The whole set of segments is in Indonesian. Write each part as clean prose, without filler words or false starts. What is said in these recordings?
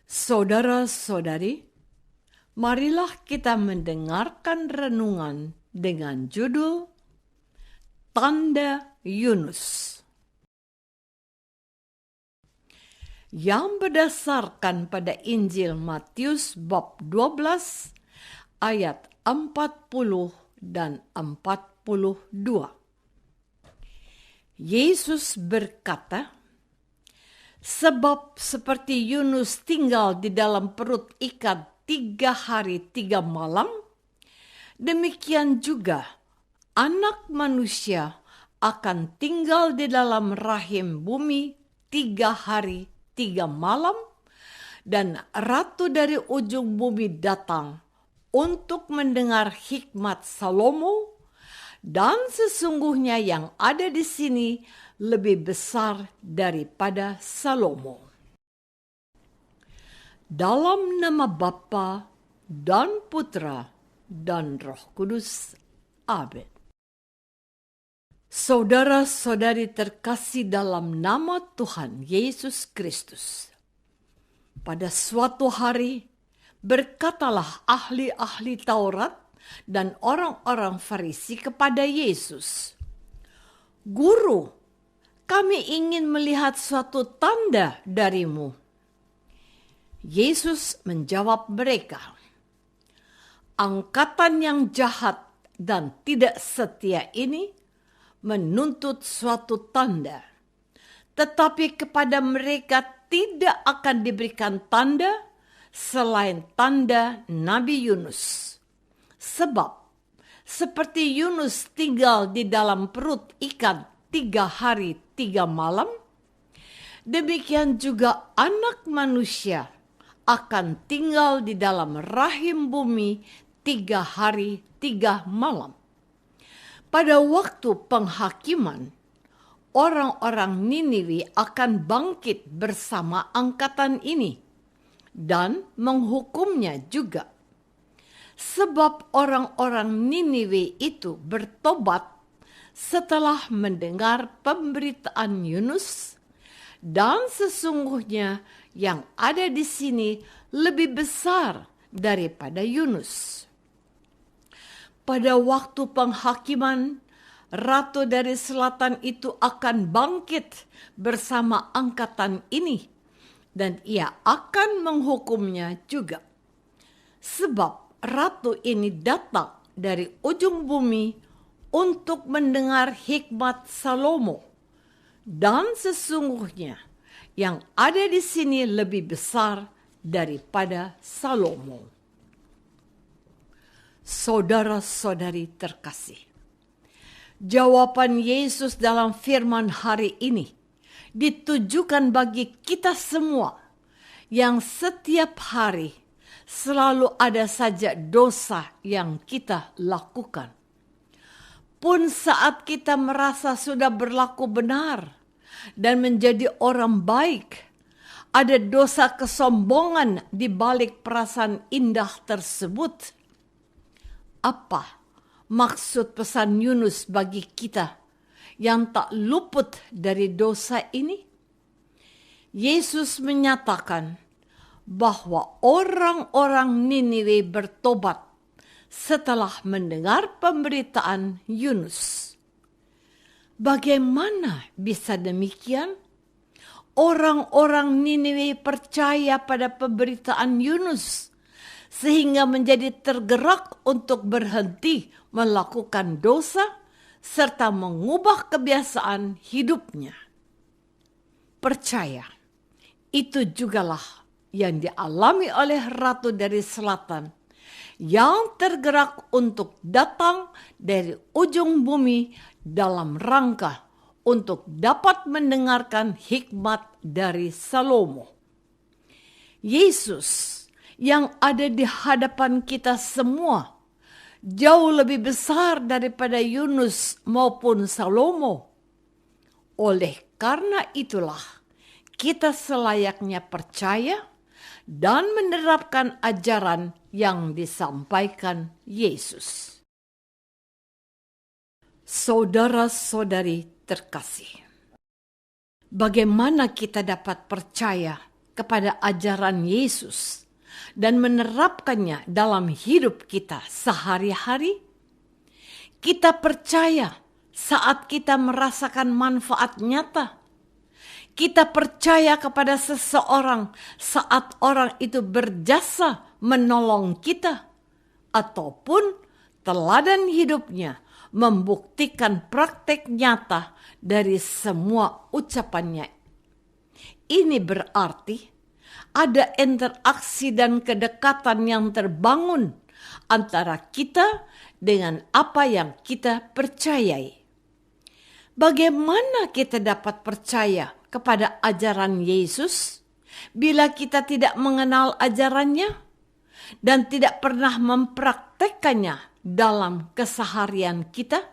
Saudara-saudari, marilah kita mendengarkan renungan dengan judul Tanda Yunus, yang berdasarkan pada Injil Matius bab 12 ayat 40 dan 42. Yesus berkata, "Sebab seperti Yunus tinggal di dalam perut ikan 3 hari 3 malam, demikian juga Anak Manusia akan tinggal di dalam rahim bumi 3 hari 3 malam, dan Ratu dari ujung bumi datang untuk mendengar hikmat Salomo, dan sesungguhnya yang ada di sini lebih besar daripada Salomo." Dalam nama Bapa dan Putra dan Roh Kudus. Amin. Saudara-saudari terkasih dalam nama Tuhan Yesus Kristus, pada suatu hari berkatalah ahli-ahli Taurat dan orang-orang Farisi kepada Yesus, "Guru, kami ingin melihat suatu tanda darimu." Yesus menjawab mereka, "Angkatan yang jahat dan tidak setia ini menuntut suatu tanda, tetapi kepada mereka tidak akan diberikan tanda selain tanda Nabi Yunus. Sebab seperti Yunus tinggal di dalam perut ikan 3 hari 3 malam, demikian juga Anak Manusia akan tinggal di dalam rahim bumi 3 hari 3 malam. Pada waktu penghakiman, orang-orang Niniwi akan bangkit bersama angkatan ini dan menghukumnya juga. Sebab orang-orang Niniwi itu bertobat setelah mendengar pemberitaan Yunus, dan sesungguhnya yang ada di sini lebih besar daripada Yunus. Pada waktu penghakiman, Ratu dari Selatan itu akan bangkit bersama angkatan ini, dan ia akan menghukumnya juga. Sebab Ratu ini datang dari ujung bumi untuk mendengar hikmat Salomo, dan sesungguhnya yang ada di sini lebih besar daripada Salomo." Saudara-saudari terkasih, jawaban Yesus dalam firman hari ini ditujukan bagi kita semua yang setiap hari selalu ada saja dosa yang kita lakukan. Pun saat kita merasa sudah berlaku benar dan menjadi orang baik, ada dosa kesombongan di balik perasaan indah tersebut. Apa maksud pesan Yunus bagi kita yang tak luput dari dosa ini? Yesus menyatakan bahwa orang-orang Niniwe bertobat setelah mendengar pemberitaan Yunus. Bagaimana bisa demikian? Orang-orang Niniwe percaya pada pemberitaan Yunus sehingga menjadi tergerak untuk berhenti melakukan dosa serta mengubah kebiasaan hidupnya. Percaya, itu jugalah yang dialami oleh Ratu dari Selatan yang tergerak untuk datang dari ujung bumi dalam rangka untuk dapat mendengarkan hikmat dari Salomo. Yesus yang ada di hadapan kita semua jauh lebih besar daripada Yunus maupun Salomo. Oleh karena itulah kita selayaknya percaya dan menerapkan ajaran yang disampaikan Yesus. Saudara-saudari terkasih, bagaimana kita dapat percaya kepada ajaran Yesus dan menerapkannya dalam hidup kita sehari-hari? Kita percaya saat kita merasakan manfaat nyata. Kita percaya kepada seseorang saat orang itu berjasa menolong kita, ataupun teladan hidupnya membuktikan praktek nyata dari semua ucapannya. Ini berarti ada interaksi dan kedekatan yang terbangun antara kita dengan apa yang kita percayai. Bagaimana kita dapat percaya kepada ajaran Yesus bila kita tidak mengenal ajarannya dan tidak pernah mempraktekkannya dalam keseharian kita?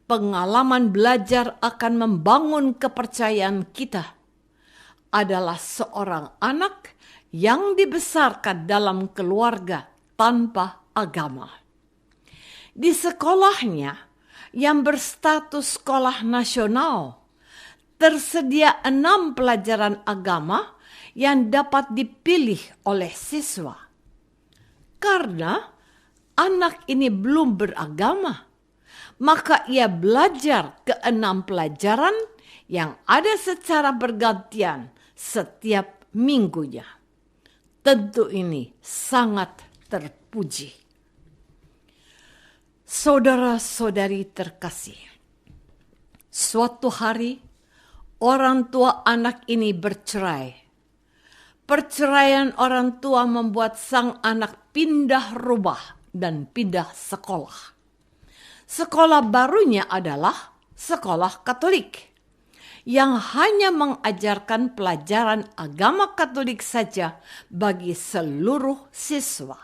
Pengalaman belajar akan membangun kepercayaan kita adalah seorang anak yang dibesarkan dalam keluarga tanpa agama. Di sekolahnya yang berstatus sekolah nasional, tersedia 6 pelajaran agama yang dapat dipilih oleh siswa. Karena anak ini belum beragama, maka ia belajar ke-6 pelajaran yang ada secara bergantian setiap minggunya. Tentu ini sangat terpuji. Saudara-saudari terkasih, suatu hari orang tua anak ini bercerai. Perceraian orang tua membuat sang anak pindah rumah dan pindah sekolah. Sekolah barunya adalah sekolah Katolik yang hanya mengajarkan pelajaran agama Katolik saja bagi seluruh siswa.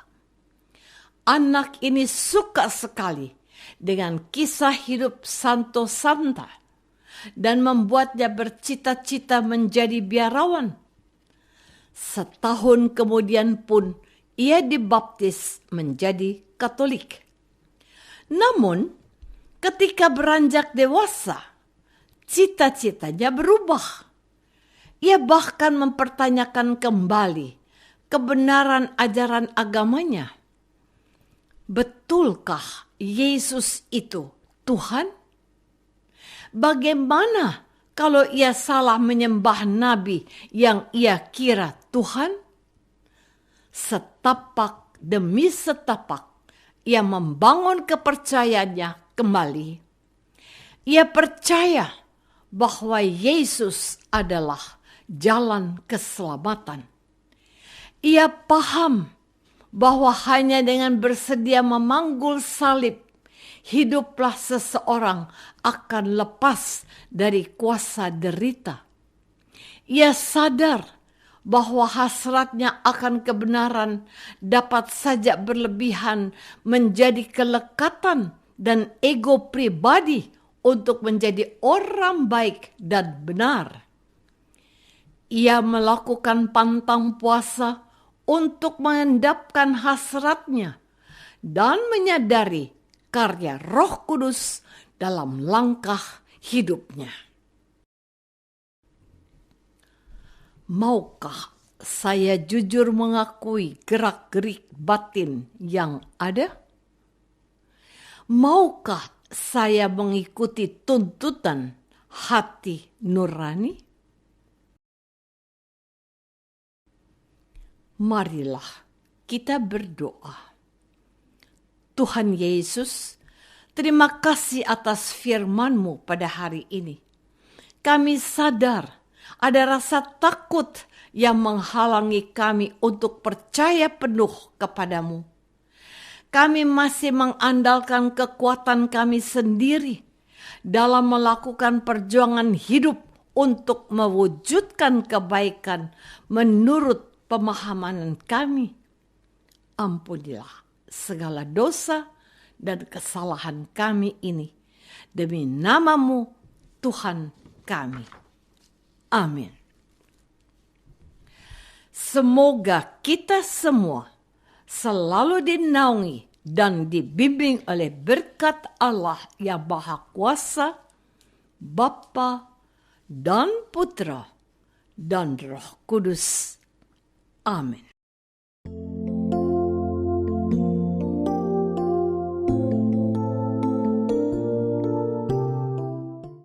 Anak ini suka sekali dengan kisah hidup Santo Santa dan membuatnya bercita-cita menjadi biarawan. Setahun kemudian pun ia dibaptis menjadi Katolik. Namun, ketika beranjak dewasa, cita-citanya berubah. Ia bahkan mempertanyakan kembali kebenaran ajaran agamanya. Betulkah Yesus itu Tuhan? Bagaimana kalau ia salah menyembah nabi yang ia kira Tuhan? Setapak demi setapak, ia membangun kepercayaannya kembali. Ia percaya bahwa Yesus adalah jalan keselamatan. Ia paham bahwa hanya dengan bersedia memanggul salib, hiduplah seseorang akan lepas dari kuasa derita. Ia sadar bahwa hasratnya akan kebenaran dapat saja berlebihan menjadi kelekatan dan ego pribadi untuk menjadi orang baik dan benar. Ia melakukan pantang puasa untuk mengendapkan hasratnya dan menyadari karya Roh Kudus dalam langkah hidupnya. Maukah saya jujur mengakui gerak-gerik batin yang ada? Maukah saya mengikuti tuntutan hati nurani? Marilah kita berdoa. Tuhan Yesus, terima kasih atas firman-Mu pada hari ini. Kami sadar ada rasa takut yang menghalangi kami untuk percaya penuh kepadamu. Kami masih mengandalkan kekuatan kami sendiri dalam melakukan perjuangan hidup untuk mewujudkan kebaikan menurut pemahaman kami. Ampunilah segala dosa dan kesalahan kami ini demi nama-Mu Tuhan kami. Amin. Semoga kita semua selalu dinaungi dan dibimbing oleh berkat Allah yang Maha Kuasa, Bapa dan Putra dan Roh Kudus. Amin.